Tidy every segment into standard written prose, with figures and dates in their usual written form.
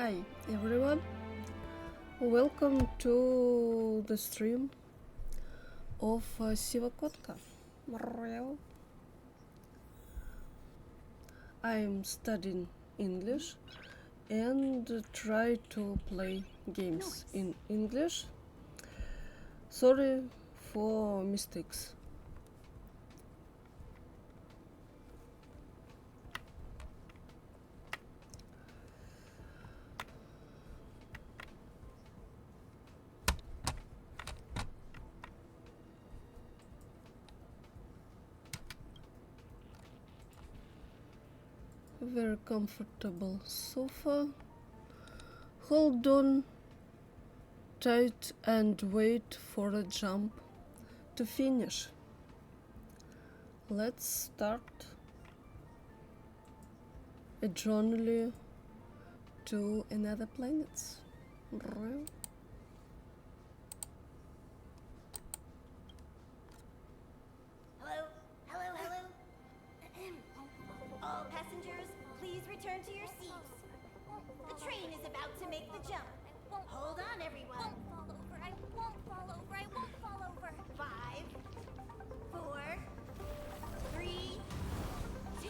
Hi everyone, welcome to the stream of Sivakotka Rail. I'm studying English and try to play games in English. Sorry for mistakes. Very comfortable sofa. Hold on tight and wait for a jump to finish. Let's start a journey to another planet. Hello. All passengers, please return to your seats. The train is about to make the jump. Hold on, everyone. I won't fall over. 5, 4, 3, 2,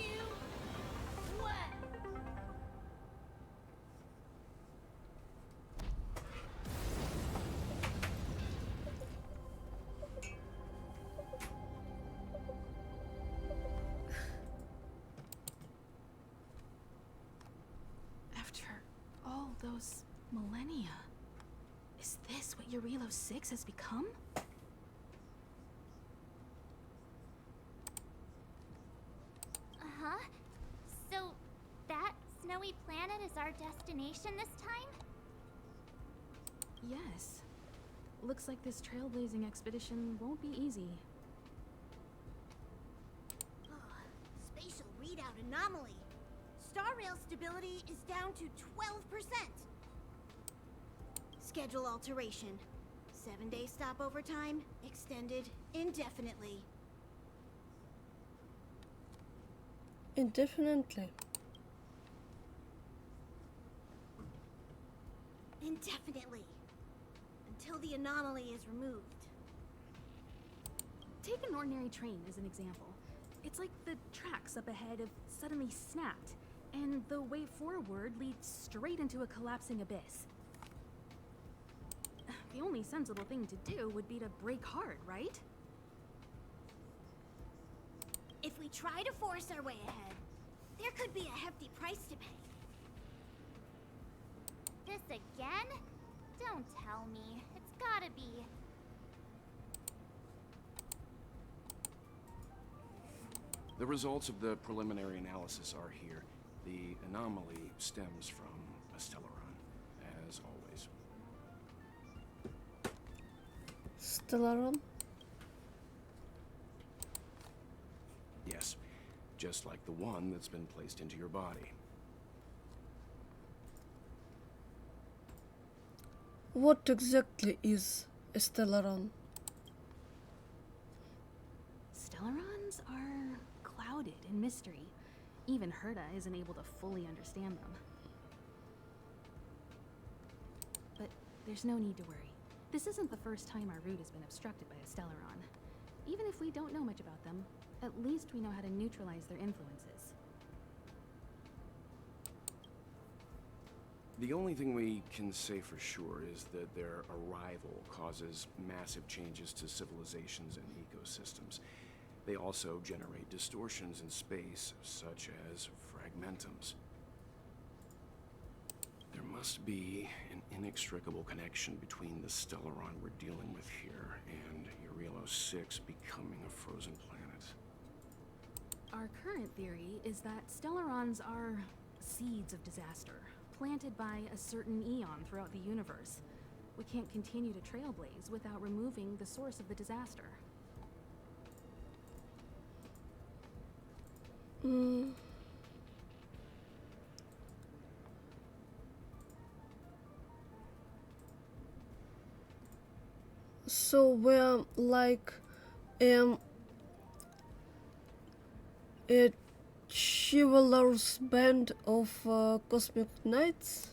1. After all those millennia, is this what Eurilo 6 has become? Uh-huh. So, that snowy planet is our destination this time? Yes. Looks like this trailblazing expedition won't be easy. Spatial readout anomaly. Star Rail stability is down to 12%. Schedule alteration. 7-day stopover time extended indefinitely. Indefinitely. Indefinitely. Until the anomaly is removed. Take an ordinary train as an example. It's like the tracks up ahead have suddenly snapped, and the way forward leads straight into a collapsing abyss. The only sensible thing to do would be to brake hard, right? If we try to force our way ahead, there could be a hefty price to pay. This again? Don't tell me. It's gotta be. The results of the preliminary analysis are here. The anomaly stems from a Stellaron, as always. Stellaron? Yes, just like the one that's been placed into your body. What exactly is a Stellaron? Stellarons are clouded in mystery. Even Herta isn't able to fully understand them. But there's no need to worry. This isn't the first time our route has been obstructed by a Stellaron. Even if we don't know much about them, at least we know how to neutralize their influences. The only thing we can say for sure is that their arrival causes massive changes to civilizations and ecosystems. They also generate distortions in space, such as fragmentums. There must be an inextricable connection between the Stellaron we're dealing with here and Eurilo 6 becoming a frozen planet. Our current theory is that Stellarons are seeds of disaster, planted by a certain eon throughout the universe. We can't continue to trailblaze without removing the source of the disaster. So we're like a chivalrous band of cosmic knights?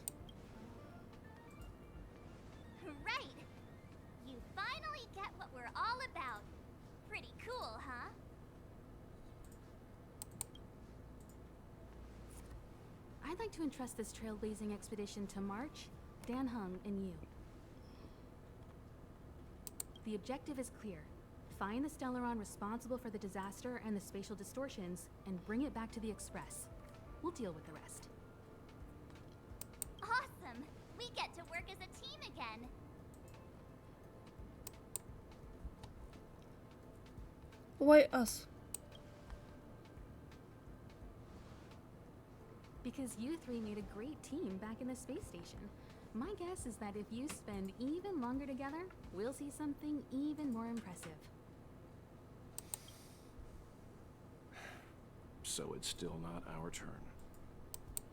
I'd like to entrust this trailblazing expedition to March, Dan Heng, and you. The objective is clear. Find the Stellaron responsible for the disaster and the spatial distortions, and bring it back to the Express. We'll deal with the rest. Awesome! We get to work as a team again. Why us? Because you three made a great team back in the space station. My guess is that if you spend even longer together, we'll see something even more impressive. So it's still not our turn.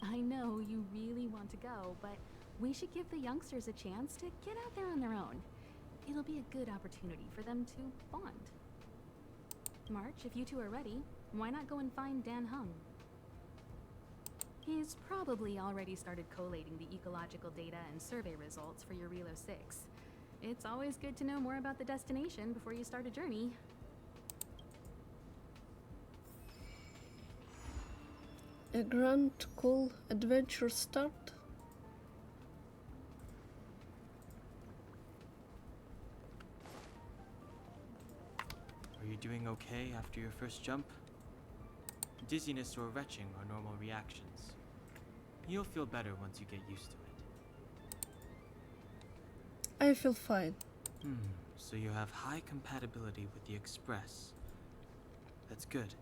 I know you really want to go, but we should give the youngsters a chance to get out there on their own. It'll be a good opportunity for them to bond. March, if you two are ready, why not go and find Dan Heng? He's probably already started collating the ecological data and survey results for your Relo 6. It's always good to know more about the destination before you start a journey. A grand, cool adventure start? Are you doing okay after your first jump? Dizziness or retching are normal reactions. You'll feel better once you get used to it. I feel fine. So you have high compatibility with the Express. That's good.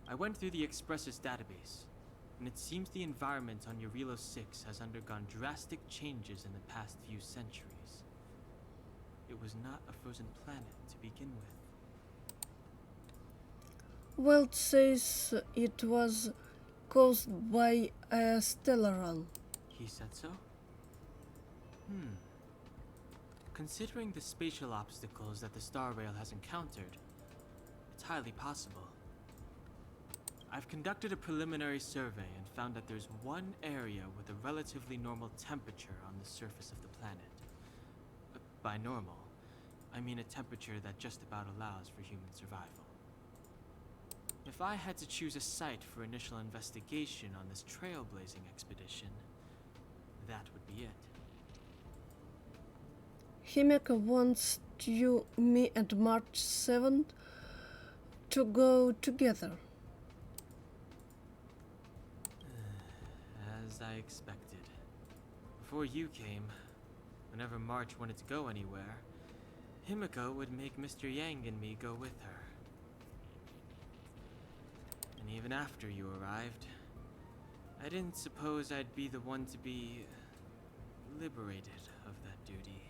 I went through the Express's database, and it seems the environment on your Relo 6 has undergone drastic changes in the past few centuries. It was not a frozen planet to begin with. Well, it says it was caused by a Stellaron. He said so? Considering the spatial obstacles that the Star Rail has encountered, it's highly possible. I've conducted a preliminary survey and found that there's one area with a relatively normal temperature on the surface of the planet. By normal, I mean a temperature that just about allows for human survival. If I had to choose a site for initial investigation on this trailblazing expedition, that would be it. Himeka wants you, me, and March 7th to go together. As I expected. Before you came, whenever March wanted to go anywhere, Himiko would make Mr. Yang and me go with her. And even after you arrived, I didn't suppose I'd be the one to be liberated of that duty.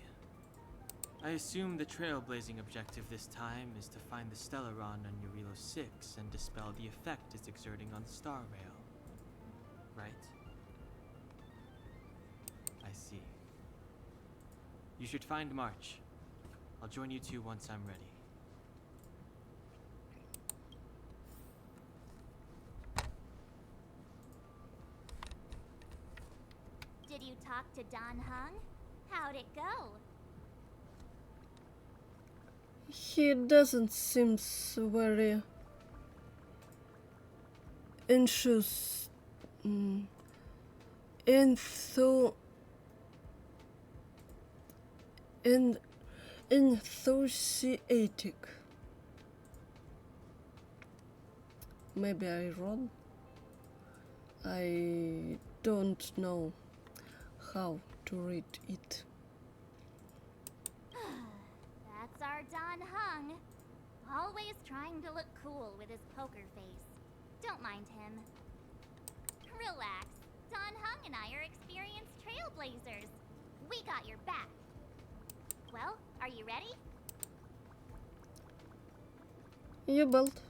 I assume the trailblazing objective this time is to find the Stellaron on your Relo 6 and dispel the effect it's exerting on the Star Rail. Right? I see. You should find March. I'll join you two once I'm ready. Did you talk to Dan Heng? How'd it go? He doesn't seem very anxious, enthusiastic. Maybe I'm wrong. I don't know how to read it. That's our Dan Heng. Always trying to look cool with his poker face. Don't mind him. Relax. Dan Heng and I are experienced trailblazers. We got your back. Well, are you ready? You built.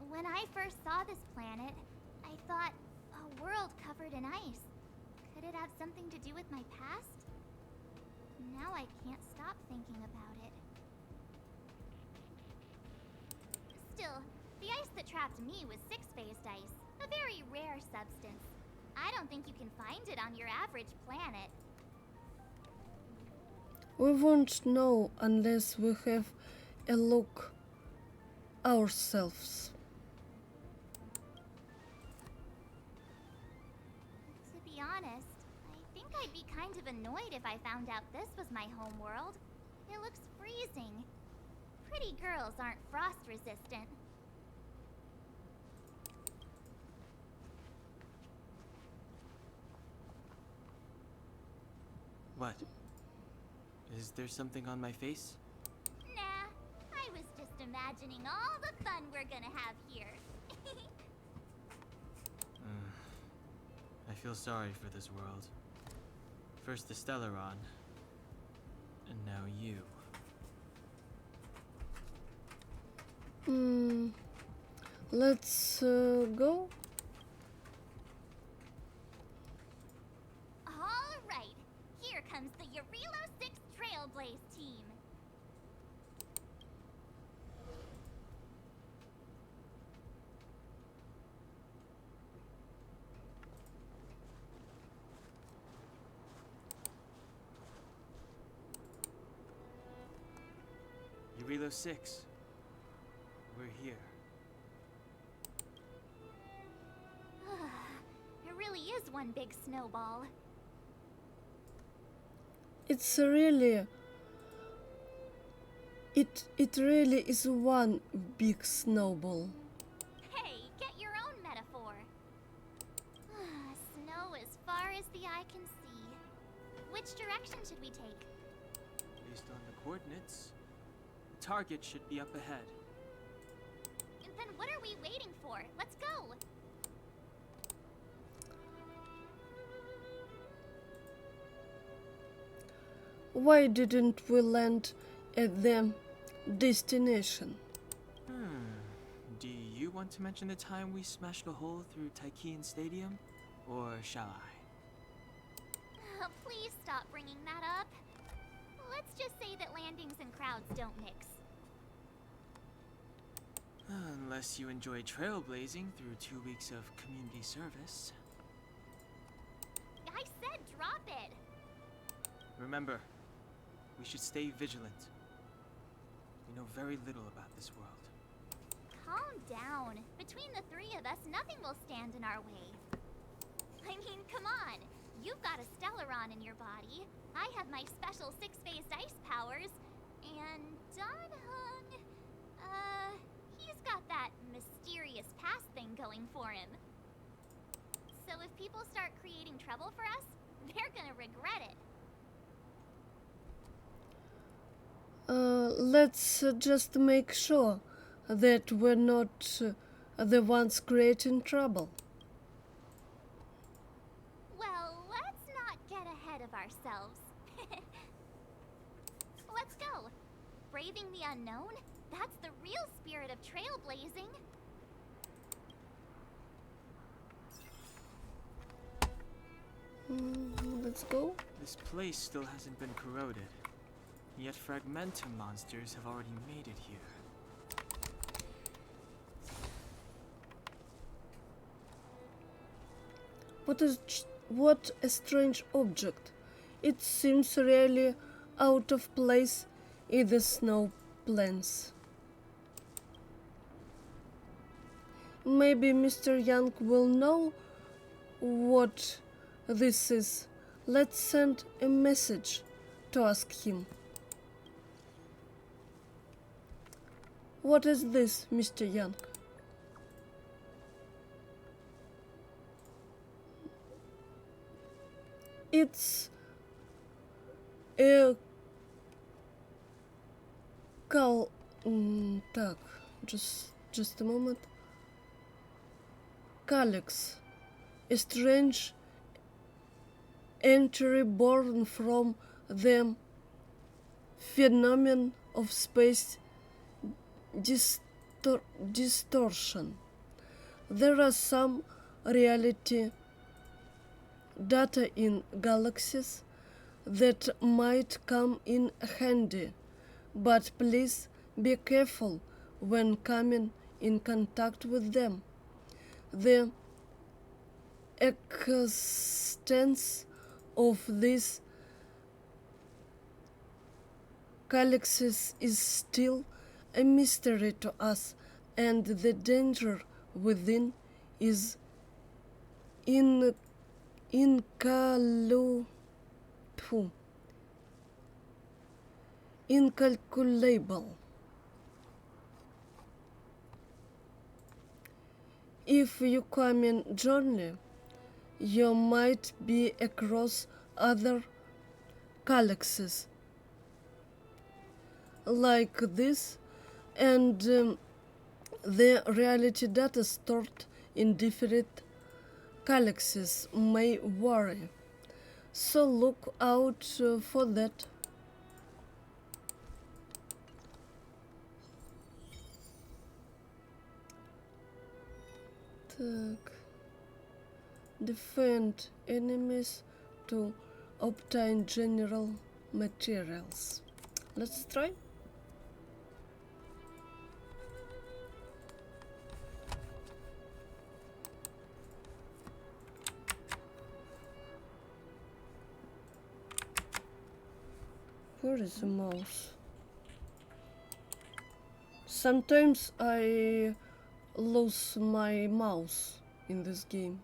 When I first saw this planet, I thought, a world covered in ice. Could it have something to do with my past? Now I can't stop thinking about it. Still, the ice that trapped me was six-phased ice, a very rare substance. I don't think you can find it on your average planet. We won't know unless we have a look ourselves. I'd be kind of annoyed if I found out this was my home world. It looks freezing. Pretty girls aren't frost resistant. What? Is there something on my face? Nah, I was just imagining all the fun we're gonna have here. I feel sorry for this world. First the Stellaron, and now you. Let's go. All right, here comes the Eurilo 6 Trailblaze team. Eurilo 6. We're here. It really is one big snowball. It's really... It really is one big snowball. Hey, get your own metaphor. Snow as far as the eye can see. Which direction should we take? Based on the coordinates, the target should be up ahead. Then what are we waiting for? Let's go! Why didn't we land at the destination? Do you want to mention the time we smashed a hole through Taikian Stadium? Or shall I? Please stop bringing that up. Let's just say that landings and crowds don't mix. Unless you enjoy trailblazing through 2 weeks of community service. I said drop it! Remember, we should stay vigilant. We know very little about this world. Calm down. Between the three of us, nothing will stand in our way. I mean, come on. You've got a Stellaron in your body. I have my special six-phased ice powers. And Don Hung... he's got that mysterious past thing going for him. So if people start creating trouble for us, they're gonna regret it. Let's just make sure that we're not the ones creating trouble. Well, let's not get ahead of ourselves. Let's go. Braving the unknown? That's the real spirit of trailblazing. Let's go. This place still hasn't been corroded. Yet fragmentum monsters have already made it here. What a strange object. It seems really out of place in the snow plains. Maybe Mr. Young will know what this is. Let's send a message to ask him. What is this, Mr. Young? It's a так, just a moment. Calyx, a strange entry born from the phenomenon of space distortion. There are some reality data in galaxies that might come in handy, but please be careful when coming in contact with them. The existence of these galaxies is still a mystery to us, and the danger within is incalculable. Foo. Incalculable. If you come in journey, you might be across other galaxies like this, and the reality data stored in different galaxies may vary. So look out for that. Так. Defend enemies to obtain general materials. Let's try. Where is the mouse? Sometimes I lose my mouse in this game.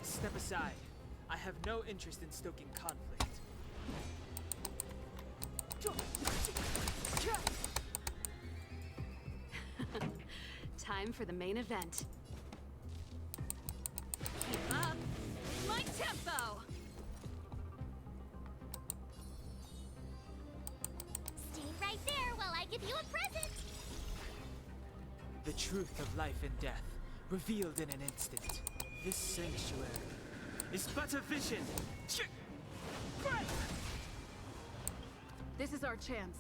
Step aside. I have no interest in stoking conflict. Time for the main event. Keep up my tempo! Stay right there while I give you a present. The truth of life and death, revealed in an instant. This sanctuary is but a vision. This is our chance.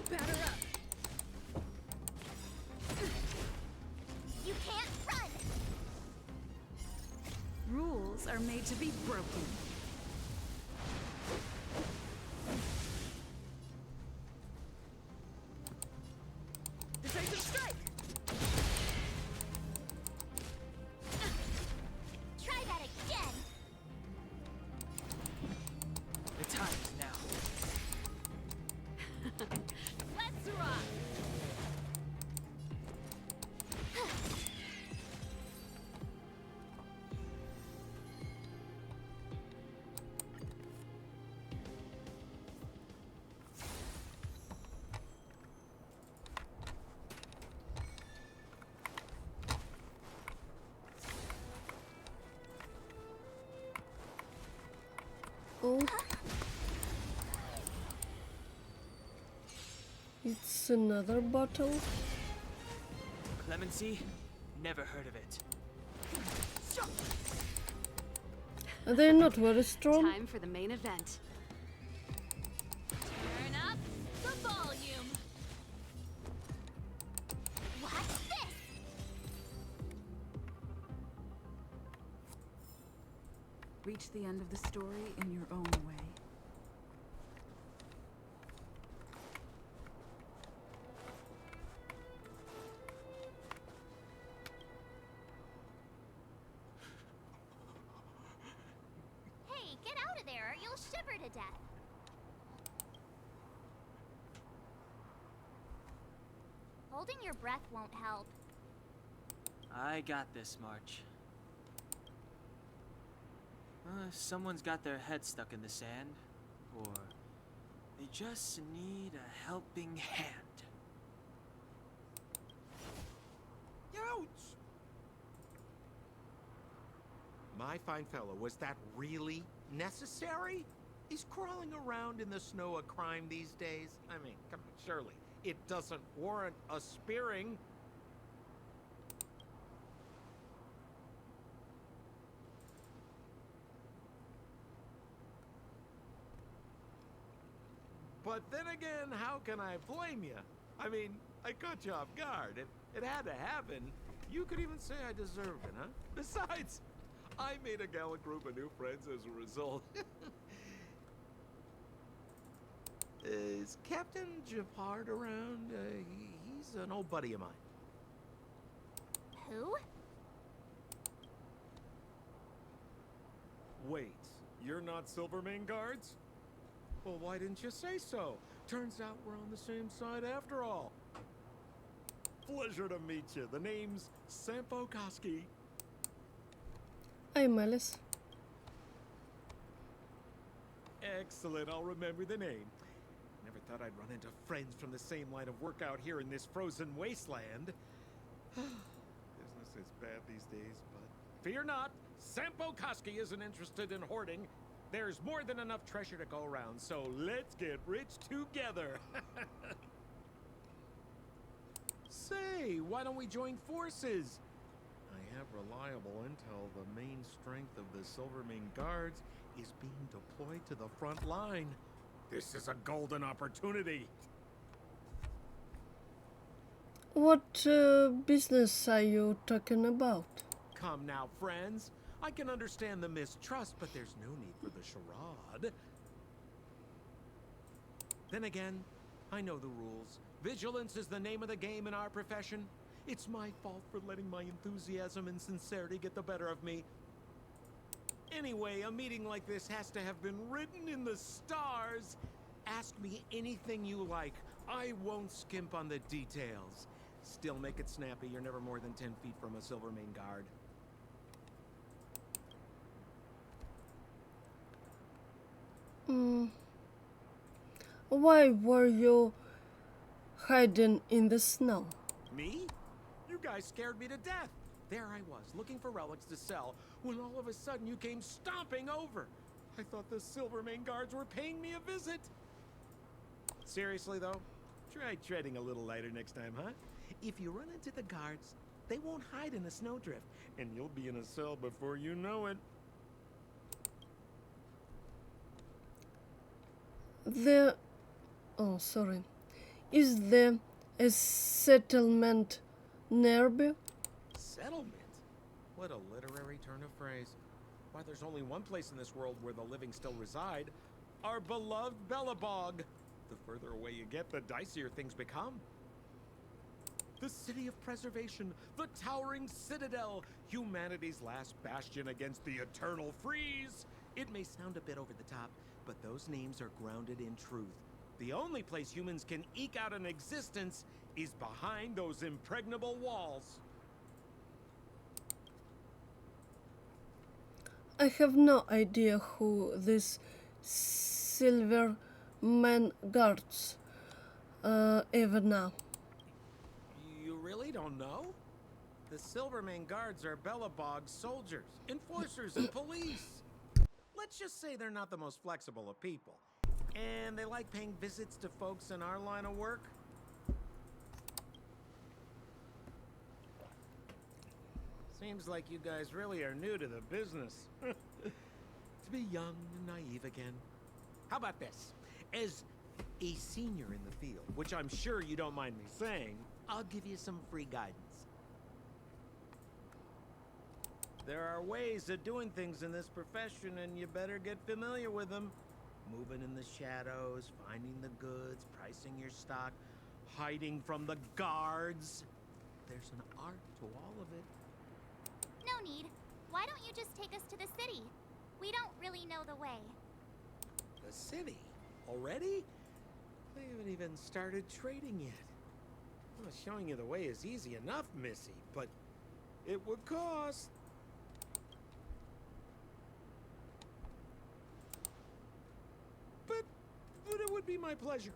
Batter up! You can't run. Rules are made to be broken. Decisive strike! Try that again. The time is now. Let's rock! Oh. It's another bottle. Clemency? Never heard of it. They're not very strong. Time for the main event. Turn up the volume. Watch this. Reach the end of the story in your own way. Hey, get out of there or you'll shiver to death. Holding your breath won't help. I got this, March. Someone's got their head stuck in the sand, or they just need a helping hand. Ouch! My fine fellow, was that really necessary? Is crawling around in the snow a crime these days? I mean, come on, surely. It doesn't warrant a spearing. But then again, how can I blame you? I mean, I caught you off guard. It had to happen. You could even say I deserved it, huh? Besides, I made a gallant group of new friends as a result. Is Captain Japard around? He's an old buddy of mine. Who? Wait, you're not Silvermane guards? Well, why didn't you say so? Turns out we're on the same side after all. Pleasure to meet you. The name's Sampo Koski. I'm Alice. Excellent, I'll remember the name. Never thought I'd run into friends from the same line of work out here in this frozen wasteland. Business is bad these days, but fear not. Sampo Koski isn't interested in hoarding. There's more than enough treasure to go around, so let's get rich together. Say, why don't we join forces? I have reliable intel. The main strength of the Silvermane guards is being deployed to the front line. This is a golden opportunity. What business are you talking about? Come now, friends. I can understand the mistrust, but there's no need for the charade. Then again, I know the rules. Vigilance is the name of the game in our profession. It's my fault for letting my enthusiasm and sincerity get the better of me. Anyway, a meeting like this has to have been written in the stars. Ask me anything you like. I won't skimp on the details. Still make it snappy. You're never more than 10 feet from a Silvermane guard. Why were you hiding in the snow? Me? You guys scared me to death. There I was, looking for relics to sell, when all of a sudden you came stomping over. I thought the Silvermane guards were paying me a visit. Seriously, though, try treading a little lighter next time, huh? If you run into the guards, they won't hide in a snowdrift, and you'll be in a cell before you know it. Is there a settlement nearby? Settlement? What a literary turn of phrase. Why, there's only one place in this world where the living still reside. Our beloved Belobog. The further away you get, the dicier things become. The city of preservation, the towering citadel, humanity's last bastion against the eternal freeze. It may sound a bit over the top, but those names are grounded in truth. The only place humans can eke out an existence is behind those impregnable walls. I have no idea who these Silvermane guards ever now. You really don't know? The Silvermane guards are Belobog's soldiers, enforcers, and police. Let's just say they're not the most flexible of people. And they like paying visits to folks in our line of work. Seems like you guys really are new to the business. To be young and naive again. How about this? As a senior in the field, which I'm sure you don't mind me saying, I'll give you some free guidance. There are ways of doing things in this profession, and you better get familiar with them. Moving in the shadows, finding the goods, pricing your stock, hiding from the guards. There's an art to all of it. No need. Why don't you just take us to the city? We don't really know the way. The city? Already? They haven't even started trading yet. Well, showing you the way is easy enough, Missy, but it would cost. But it would be my pleasure.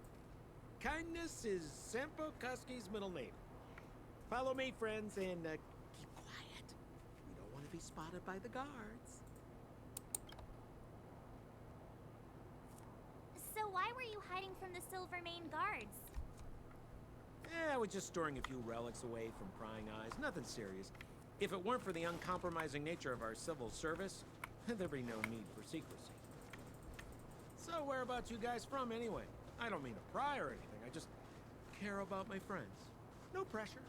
Kindness is Sampo Koski's middle name. Follow me, friends, and keep quiet. We don't want to be spotted by the guards. So why were you hiding from the Silvermane guards? I was just storing a few relics away from prying eyes. Nothing serious. If it weren't for the uncompromising nature of our civil service, there'd be no need for secrecy. So whereabouts you guys from anyway? I don't mean to pry or anything. I just care about my friends. No pressure.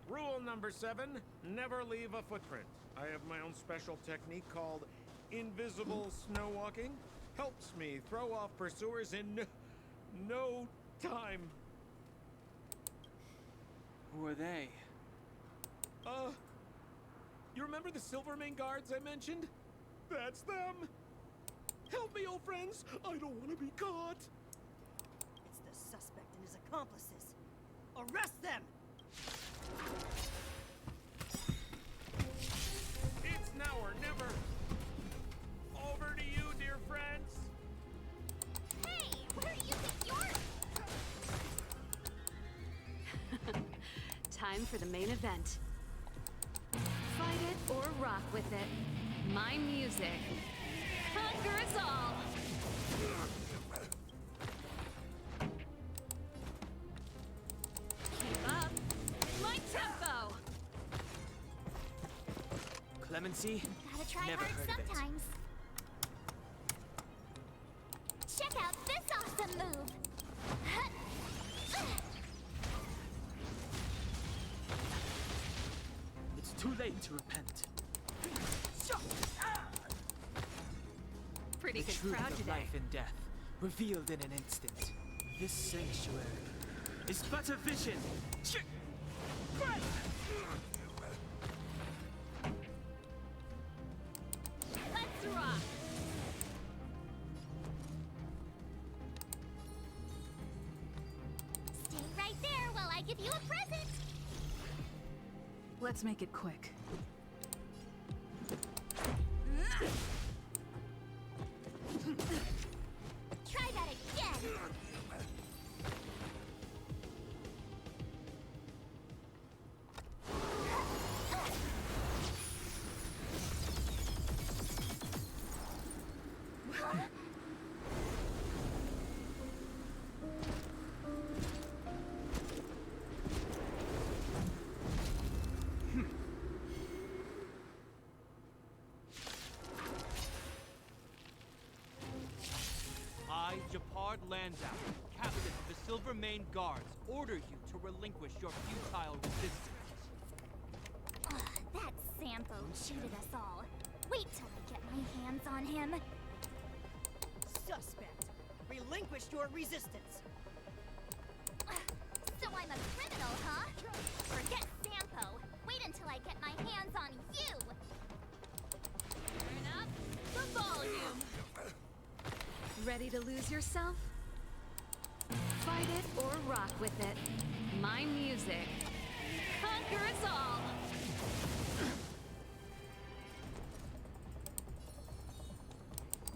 Rule number 7, never leave a footprint. I have my own special technique called invisible snow walking. Helps me throw off pursuers in no time. Who are they? You remember the Silvermane guards I mentioned? That's them. Help me, old friends. I don't want to be caught. It's the suspect and his accomplices. Arrest them! It's now or never. Over to you, dear friends. Hey, where do you think you're... Time for the main event. Fight it or rock with it. My music conquers all. Keep up my tempo. Clemency? Gotta try Never hard heard of it. sometimes. Check out this awesome move. It's too late to repent. Pretty The good truth crowd of today. life and death, revealed in an instant. This sanctuary is but a vision. Let's rock. Stay right there while I give you a present. Let's make it quick. Try that again. I, Japard Landau, captain of the Silvermane Guards, order you to relinquish your futile resistance. That Sampo cheated us all. Wait till I get my hands on him. Suspect, relinquish your resistance. So I'm a criminal, huh? Forget Sampo. Wait until I get my hands on you. Turn up the volume. Ready to lose yourself? Fight it or rock with it. My music conquers all.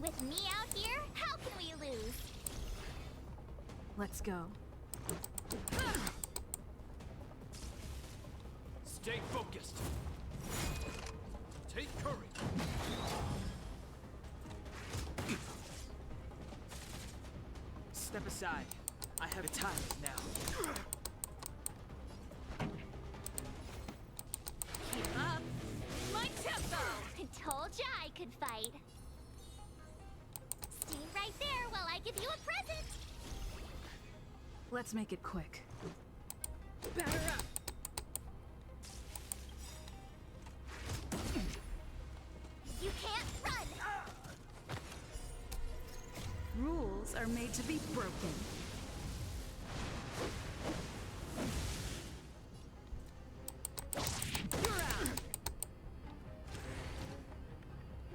With me out here, how can we lose? Let's go. Stay focused. Take courage. Step aside. I have the time now. Keep up my tempo. I told ya I could fight. Stay right there while I give you a present. Let's make it quick. Batter up. You can't run. Rules are made to be broken. You're out.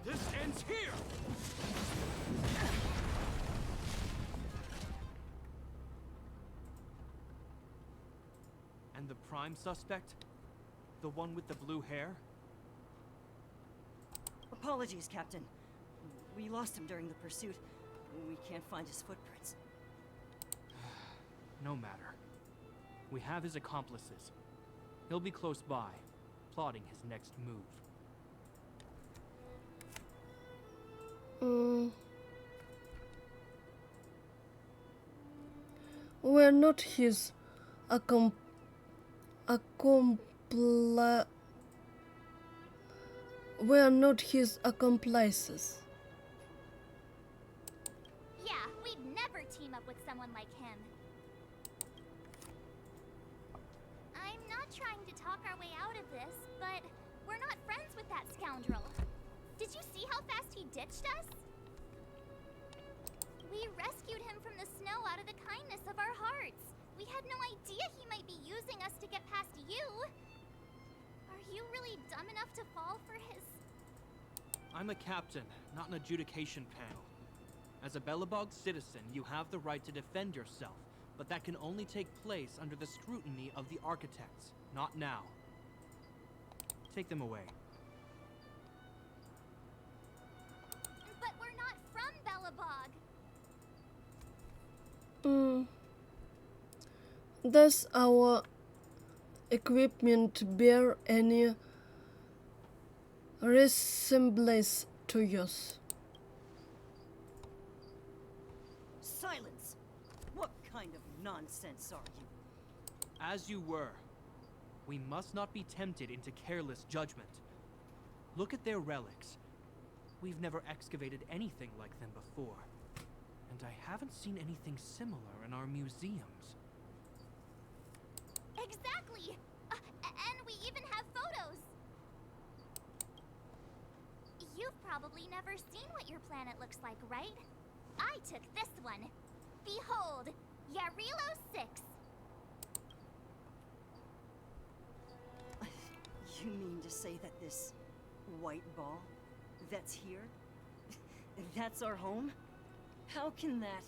This ends here. And the prime suspect? The one with the blue hair? Apologies, Captain. We lost him during the pursuit. We can't find his footprints. No matter. We have his accomplices. He'll be close by, plotting his next move. We're not his we're not his accomplices. Yeah, we'd never team up with someone like him. I'm not trying to talk our way out of this, but we're not friends with that scoundrel. Did you see how fast he ditched us? We rescued him from the snow out of the kindness of our hearts. had no idea he might be using us to get past you. Are you really dumb enough to fall for his... I'm a captain, not an adjudication panel. As a Belobog citizen, you have the right to defend yourself, but that can only take place under the scrutiny of the architects, not now. Take them away. But we're not from Belobog. Does our equipment bear any resemblance to yours? Silence! What kind of nonsense are you? As you were. We must not be tempted into careless judgment. Look at their relics. We've never excavated anything like them before. And I haven't seen anything similar in our museums. Exactly! And we even have photos! You've probably never seen what your planet looks like, right? I took this one. Behold, Yarilo 6. You mean to say that this white ball that's here, that's our home? How can that...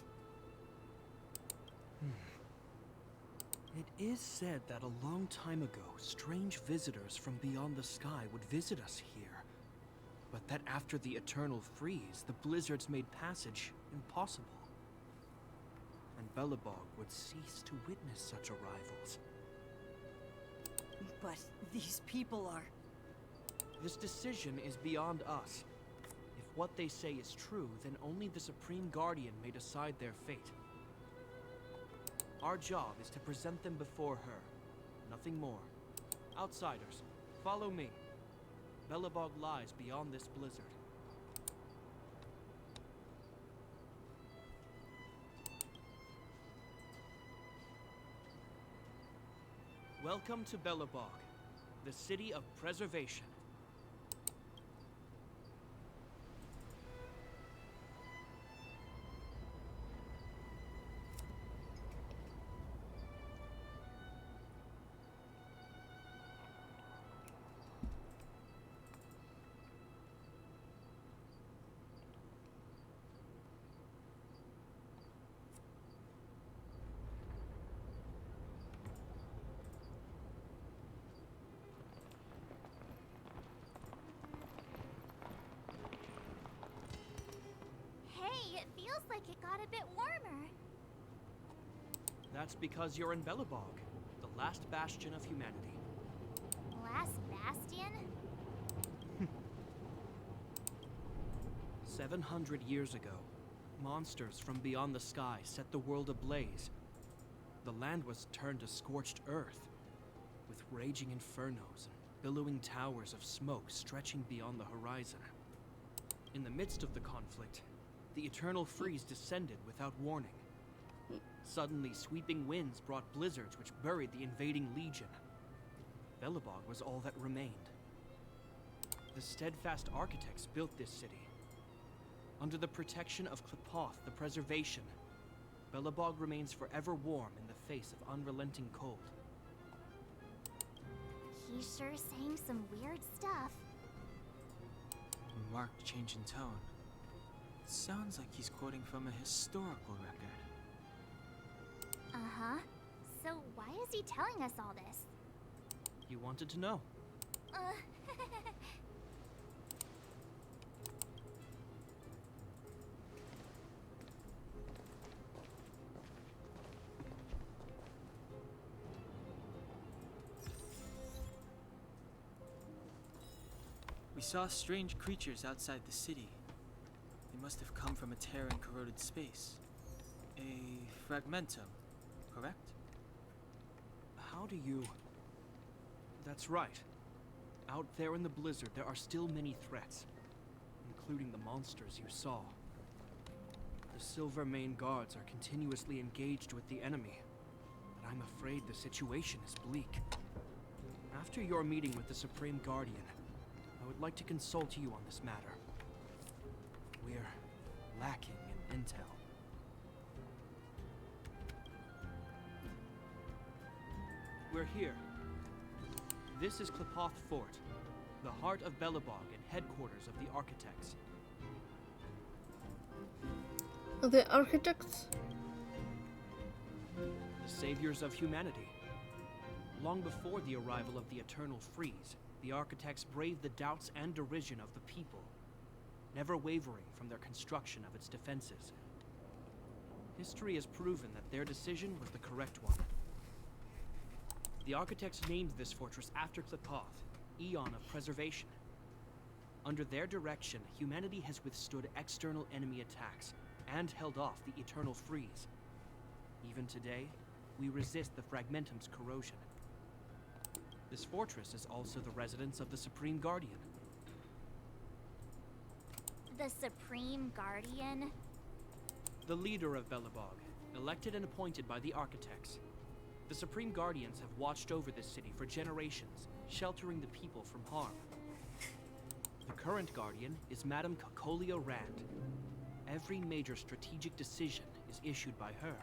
It is said that a long time ago, strange visitors from beyond the sky would visit us here. But that after the eternal freeze, the blizzards made passage impossible. And Belobog would cease to witness such arrivals. But these people are... This decision is beyond us. If what they say is true, then only the Supreme Guardian may decide their fate. Our job is to present them before her. Nothing more. Outsiders, follow me. Belobog lies beyond this blizzard. Welcome to Belobog, the city of preservation. Hey, it feels like it got a bit warmer. That's because you're in Belobog, the last bastion of humanity. Last bastion? 700 years ago, monsters from beyond the sky set the world ablaze. The land was turned to scorched earth, with raging infernos and billowing towers of smoke stretching beyond the horizon. In the midst of the conflict, the eternal freeze descended without warning. Suddenly, sweeping winds brought blizzards which buried the invading legion. Belobog was all that remained. The steadfast architects built this city. Under the protection of Klipoth, the preservation, Belobog remains forever warm in the face of unrelenting cold. He's sure saying some weird stuff. A marked change in tone. It sounds like he's quoting from a historical record. Uh-huh. So why is he telling us all this? You wanted to know. We saw strange creatures outside the city. They must have come from a tear and corroded space. A fragmentum, correct? How do you... That's right. Out there in the blizzard, there are still many threats, including the monsters you saw. The Silvermane guards are continuously engaged with the enemy, but I'm afraid the situation is bleak. After your meeting with the Supreme Guardian, I would like to consult you on this matter. We're lacking in intel. we're here. This is Qlipoth Fort, the heart of Belobog and headquarters of the Architects. The architects? The saviors of humanity. Long before the arrival of the Eternal Freeze, the Architects braved the doubts and derision of the people, never wavering from their construction of its defenses. History has proven that their decision was the correct one. The Architects named this fortress after Qlipoth, Eon of Preservation. Under their direction, humanity has withstood external enemy attacks and held off the Eternal Freeze. Even today, we resist the Fragmentum's corrosion. This fortress is also the residence of the Supreme Guardian. The Supreme Guardian? The leader of Belobog, elected and appointed by the Architects. The Supreme Guardians have watched over this city for generations, sheltering the people from harm. The current Guardian is Madame Cocolia Rand. Every major strategic decision is issued by her.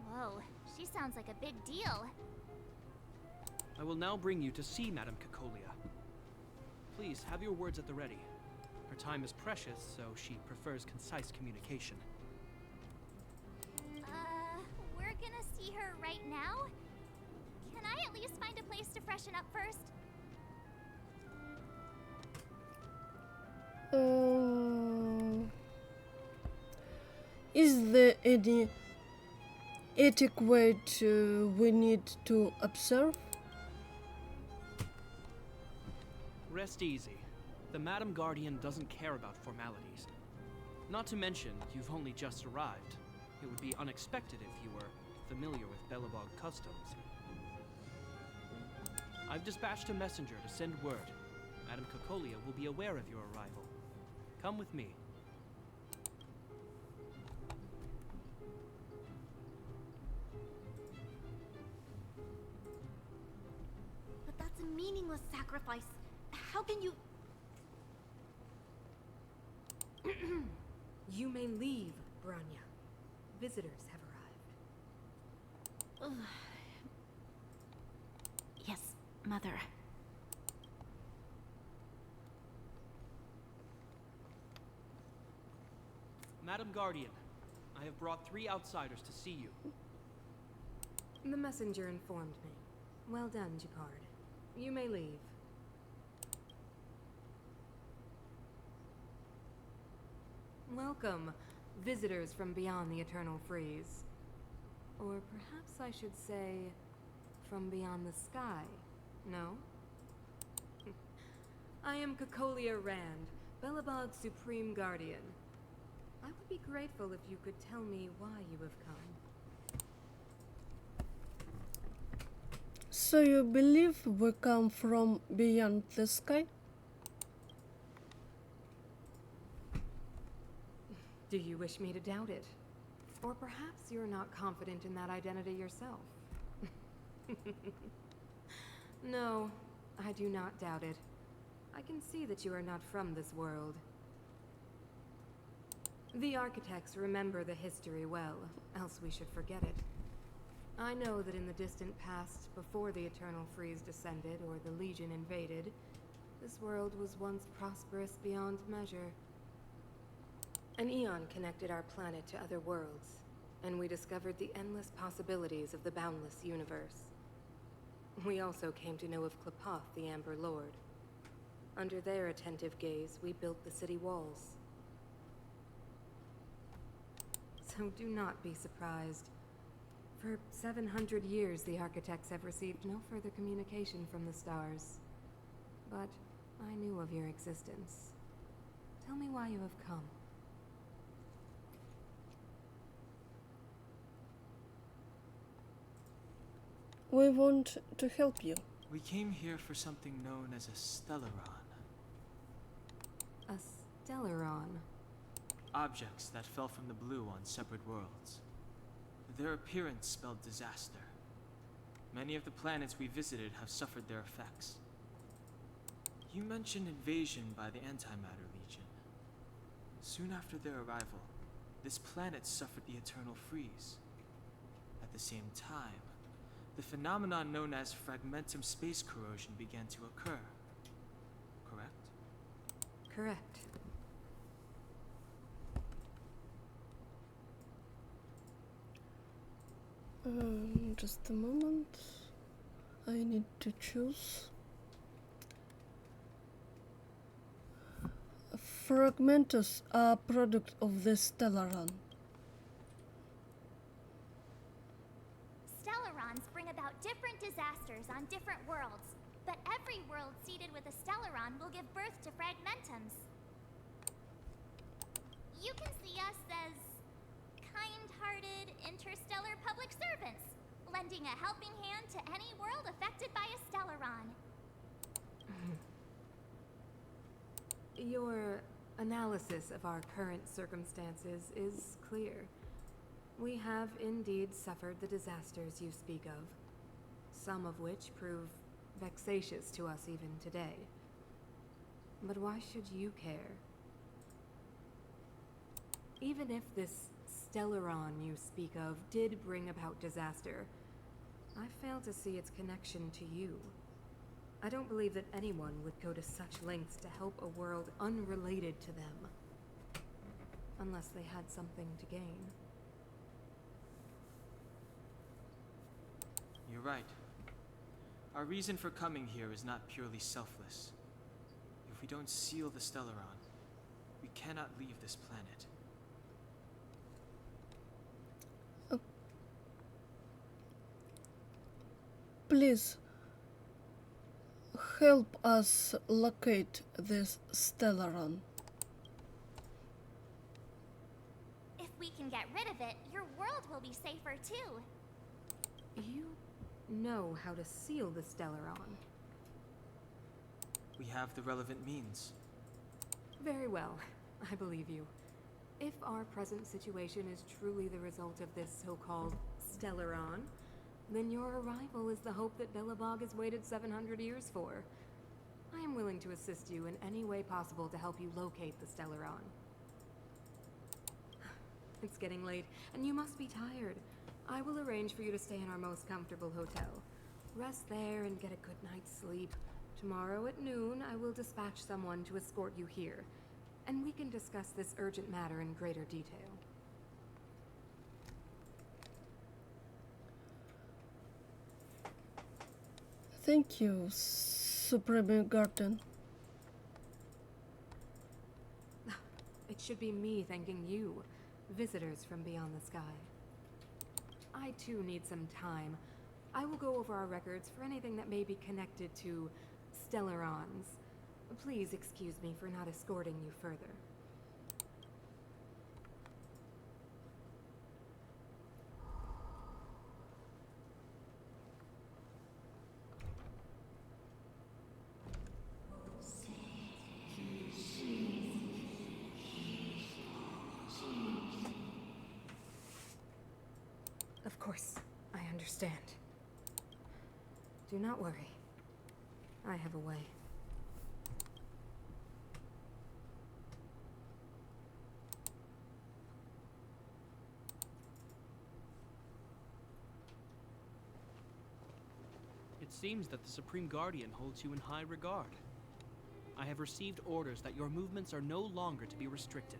Whoa, she sounds like a big deal. I will now bring you to see Madame Cocolia. Please, have your words at the ready. Her time is precious, so she prefers concise communication. We're gonna see her right now? Can I at least find a place to freshen up first? Is there any etiquette we need to observe? Rest easy. The Madam Guardian doesn't care about formalities. Not to mention, you've only just arrived. It would be unexpected if you were familiar with Belobog customs. I've dispatched a messenger to send word. Madame Cocolia will be aware of your arrival. Come with me. But that's a meaningless sacrifice. How can you... You may leave, Branya. Visitors have arrived. Yes, Mother. Madam Guardian, I have brought 3 outsiders to see you. The messenger informed me. Well done, Japard. You may leave. Welcome, visitors from beyond the Eternal Freeze. Or perhaps I should say, from beyond the sky, no? I am Cocolia Rand, Belobog's Supreme Guardian. I would be grateful if you could tell me why you have come. So you believe we come from beyond the sky? Do you wish me to doubt it? Or perhaps you're not confident in that identity yourself? No, I do not doubt it. I can see that you are not from this world. The Architects remember the history well, else we should forget it. I know that in the distant past, before the Eternal Freeze descended or the Legion invaded, this world was once prosperous beyond measure. An eon connected our planet to other worlds, and we discovered the endless possibilities of the boundless universe. We also came to know of Qlipoth, the Amber Lord. Under their attentive gaze, we built the city walls. So do not be surprised. For 700 years, the Architects have received no further communication from the stars. But I knew of your existence. Tell me why you have come. We want to help you. We came here for something known as a Stellaron. A Stellaron. Objects that fell from the blue on separate worlds. Their appearance spelled disaster. Many of the planets we visited have suffered their effects. You mentioned invasion by the Antimatter Legion. Soon after their arrival, this planet suffered the Eternal Freeze. At the same time, the phenomenon known as fragmentum space corrosion began to occur. Correct? Correct. Just a moment. I need to choose. Fragmentus are product of the Stellaron. Stellarons bring about different disasters on different worlds, but every world seeded with a Stellaron will give birth to fragmentums. You can see us as kind-hearted interstellar public servants, lending a helping hand to any world affected by a Stellaron. Your analysis of our current circumstances is clear. We have indeed suffered the disasters you speak of, some of which prove vexatious to us even today. But why should you care? Even if this Stellaron you speak of did bring about disaster, I fail to see its connection to you. I don't believe that anyone would go to such lengths to help a world unrelated to them, unless they had something to gain. You're right. Our reason for coming here is not purely selfless. If we don't seal the Stellaron, we cannot leave this planet. Please help us locate this Stellaron. If we can get rid of it, your world will be safer too. You know how to seal the Stellaron. We have the relevant means. Very well, I believe you. If our present situation is truly the result of this so-called Stellaron, then your arrival is the hope that Belobog has waited 700 years for. I am willing to assist you in any way possible to help you locate the Stellaron. It's getting late, and you must be tired. I will arrange for you to stay in our most comfortable hotel. Rest there and get a good night's sleep. Tomorrow at noon, I will dispatch someone to escort you here, and we can discuss this urgent matter in greater detail. Thank you, Supreme Guardian. It should be me thanking you, visitors from beyond the sky. I too need some time. I will go over our records for anything that may be connected to Stellarons. Please excuse me for not escorting you further. Of course, I understand. Do not worry. I have a way. It seems that the Supreme Guardian holds you in high regard. I have received orders that your movements are no longer to be restricted.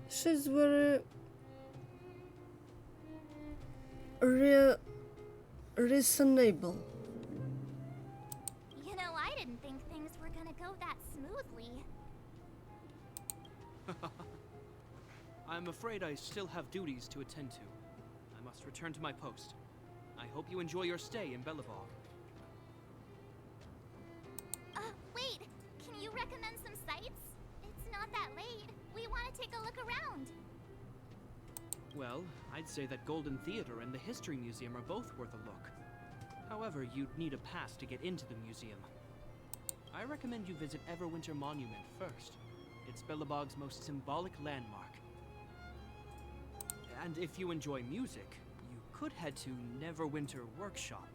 She's very reasonable. You know, I didn't think things were gonna go that smoothly. I'm afraid I still have duties to attend to. I must return to my post. I hope you enjoy your stay in Belobog. Wait! Can you recommend some sites? It's not that late. We want to take a look around. Well, I'd say that Golden Theater and the History Museum are both worth a look. However, you'd need a pass to get into the museum. I recommend you visit Everwinter Monument first. It's Belobog's most symbolic landmark. And if you enjoy music, you could head to Neverwinter Workshop.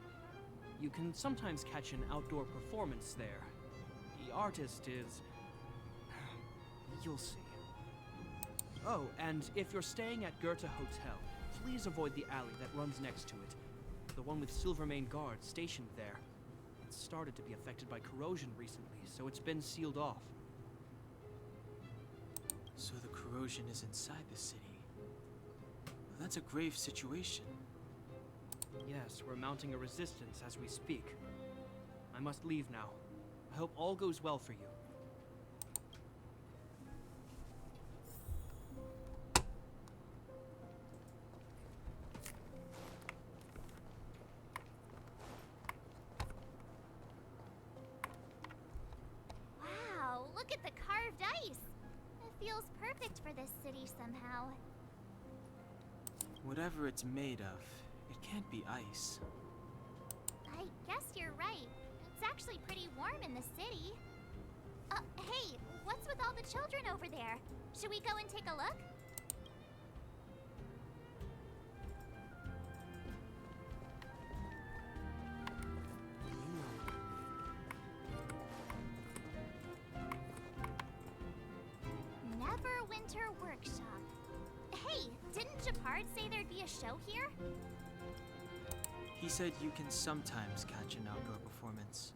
You can sometimes catch an outdoor performance there. The artist is... you'll see. Oh, and if you're staying at Goethe Hotel, please avoid the alley that runs next to it. The one with Silvermane guards stationed there. It's started to be affected by corrosion recently, so it's been sealed off. So the corrosion is inside the city. That's a grave situation. Yes, we're mounting a resistance as we speak. I must leave now. I hope all goes well for you. Wow, look at the carved ice. It feels perfect for this city somehow. Whatever it's made of, it can't be ice. I guess you're right. It's actually pretty warm in the city. Hey, what's with all the children over there? Should we go and take a look? Neverwinter Workshop. Hey, didn't Japard say there'd be a show here? He said you can sometimes catch an outdoor performance.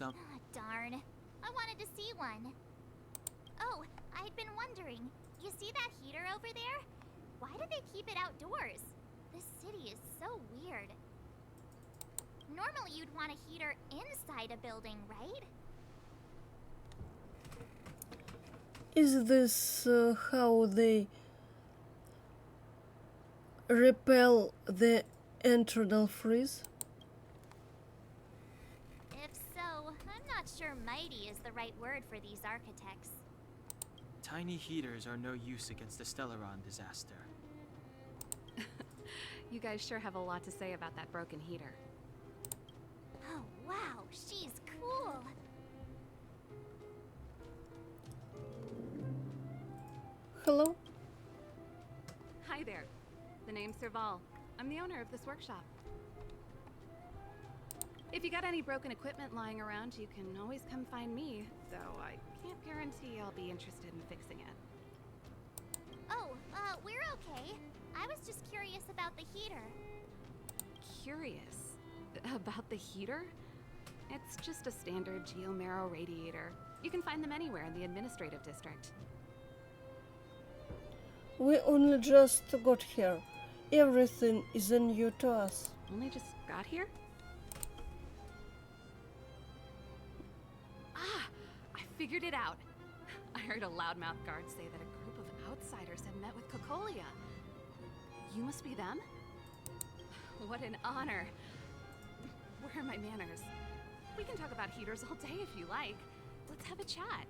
Ah, darn. I wanted to see one. Oh, I'd been wondering. You see that heater over there? Why do they keep it outdoors? This city is so weird. Normally you'd want a heater inside a building, right? Is this how they repel the internal freeze? If so, I'm not sure mighty is the right word for these architects. Tiny heaters are no use against the Stellaron disaster. You guys sure have a lot to say about that broken heater. Oh, wow, she's cool. Hello? Hi there. The name's Serval. I'm the owner of this workshop. If you got any broken equipment lying around, you can always come find me, though I can't guarantee I'll be interested in fixing it. Oh, we're okay. I was just curious about the heater. Curious? About the heater? It's just a standard geomarrow radiator. You can find them anywhere in the administrative district. We only just got here. Everything is new to us. Only just got here? Ah! I figured it out. I heard a loudmouth guard say that a group of outsiders had met with Cocolia. You must be them? What an honor. Where are my manners? We can talk about heaters all day if you like. Let's have a chat.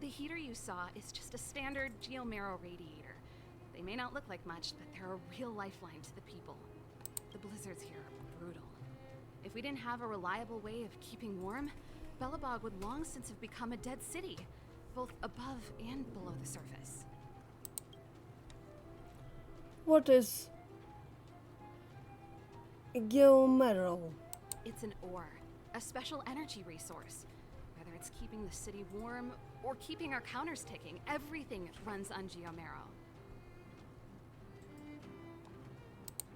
The heater you saw is just a standard geomarrow radiator. They may not look like much, but they're a real lifeline to the people. The blizzards here are brutal. If we didn't have a reliable way of keeping warm, Belobog would long since have become a dead city, both above and below the surface. What is geomarrow? It's an ore, a special energy resource. Whether it's keeping the city warm or keeping our counters ticking, everything runs on geomarrow.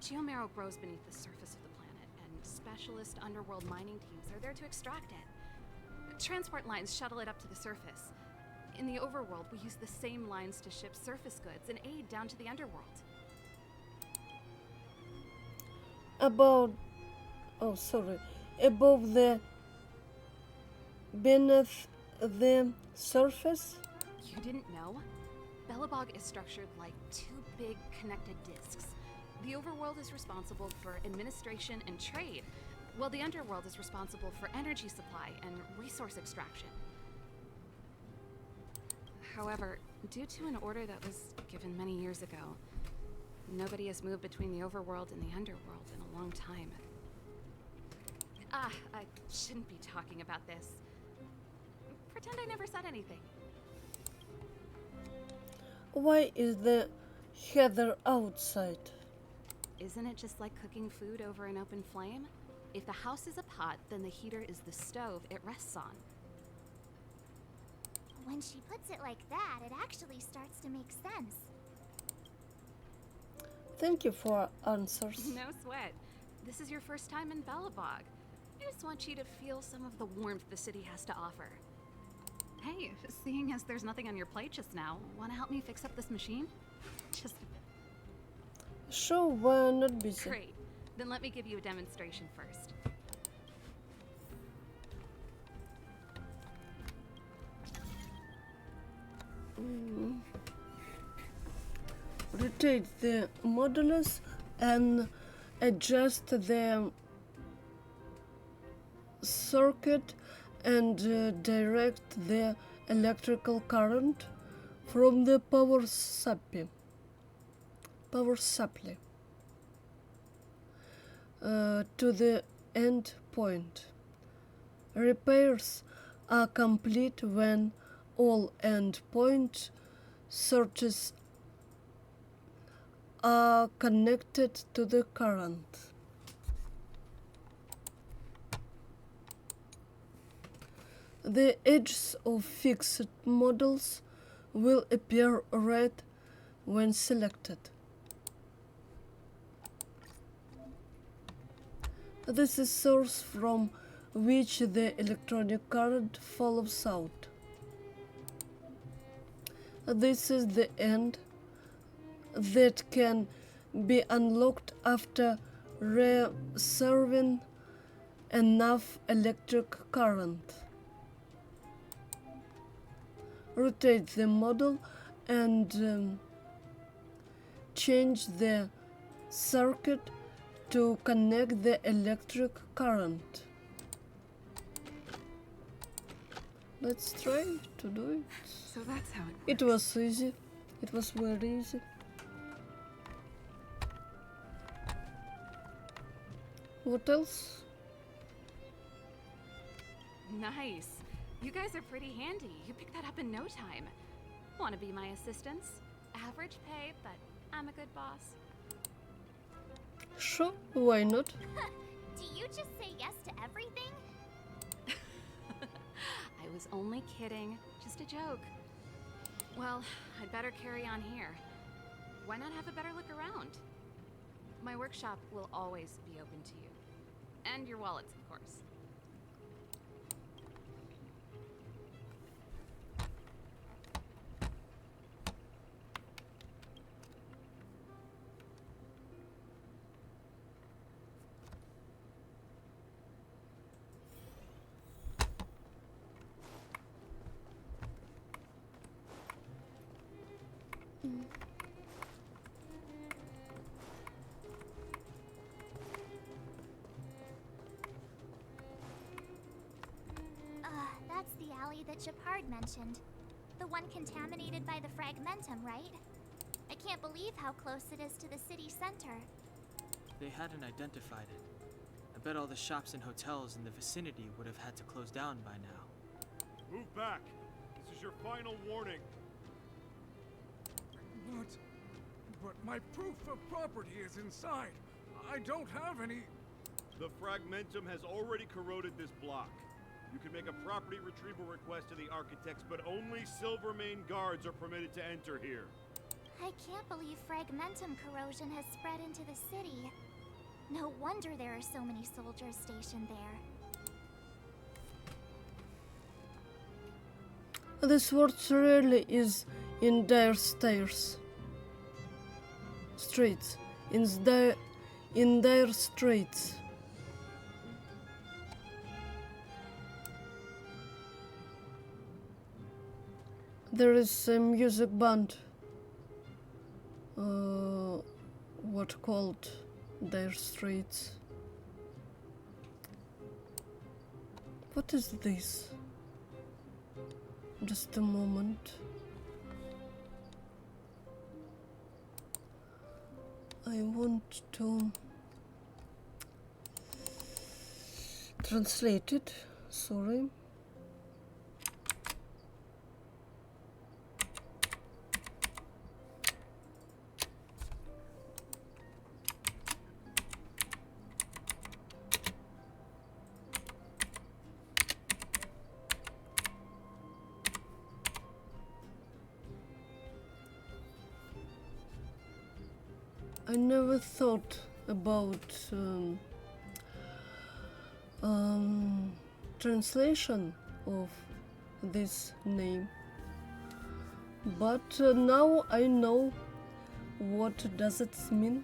Geomarrow grows beneath the surface of the planet, and specialist underworld mining teams are there to extract it. Transport lines shuttle it up to the surface. In the overworld, we use the same lines to ship surface goods and aid down to the underworld. Above beneath the surface? You didn't know? Belobog is structured like two big connected discs. The overworld is responsible for administration and trade, while the underworld is responsible for energy supply and resource extraction. However, due to an order that was given many years ago, nobody has moved between the overworld and the underworld in a long time. I shouldn't be talking about this. Pretend I never said anything. Why is the heather outside? Isn't it just like cooking food over an open flame? If the house is a pot, then the heater is the stove it rests on. When she puts it like that, it actually starts to make sense. Thank you for answers. No sweat. This is your first time in Belobog. I just want you to feel some of the warmth the city has to offer. Hey, seeing as there's nothing on your plate just now, want to help me fix up this machine? Just a bit. Sure, we're not busy. Great. Then let me give you a demonstration first. Rotate the modulus and adjust the circuit and direct the electrical current from the power supply to the end point. Repairs are complete when all endpoint sources are connected to the current. The edges of fixed models will appear red when selected. This is source from which the electronic current flows out. This is the end that can be unlocked after reserving enough electric current. Rotate the model and change the circuit to connect the electric current. Let's try to do it. So that's how it works. It was easy. It was very easy. What else? Nice. You guys are pretty handy. You picked that up in no time. Want to be my assistants? Average pay, but I'm a good boss. Sure, why not? Do you just say yes to everything? I was only kidding. Just a joke. Well, I'd better carry on here. Why not have a better look around? My workshop will always be open to you. And your wallets, of course. That's the alley that Shepard mentioned. The one contaminated by the fragmentum, right? I can't believe how close it is to the city center. They hadn't identified it. I bet all the shops and hotels in the vicinity would have had to close down by now. Move back. This is your final warning. But my proof of property is inside. I don't have any... The fragmentum has already corroded this block. You can make a property retrieval request to the architects, but only Silvermane guards are permitted to enter here. I can't believe fragmentum corrosion has spread into the city. No wonder there are so many soldiers stationed there. This world really is in dire straits. In dire straits. There is a music band. What called Dire Straits? What is this? Just a moment. I want to translate it. Sorry. I never thought about translation of this name, but now I know what does it mean.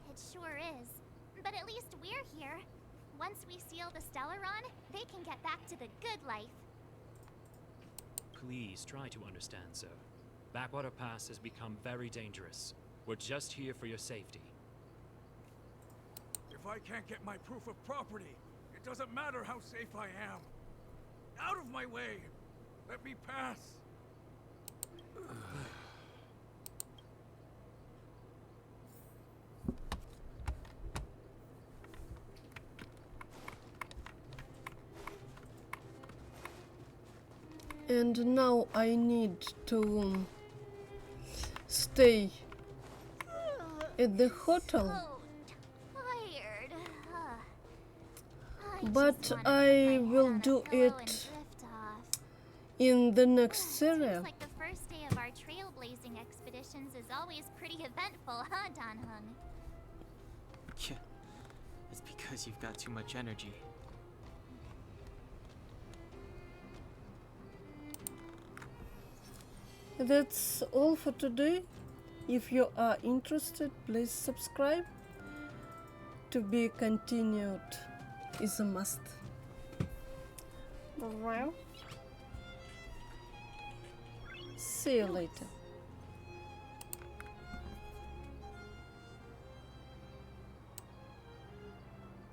It sure is. But at least we're here. Once we seal the Stellaron, they can get back to the good life. Please try to understand, sir. Backwater Pass has become very dangerous. We're just here for your safety. If I can't get my proof of property, it doesn't matter how safe I am. Out of my way! Let me pass! And now I need to stay at the hotel. So tired. But just wanna I put my will head on a do pillow and it drift off. in the next Seems serial. like the first day of our trailblazing expeditions is always pretty eventful, huh, Dan Hung? Yeah, it's because you've got too much energy. That's all for today. If you are interested, please subscribe. To be continued is a must. See you later.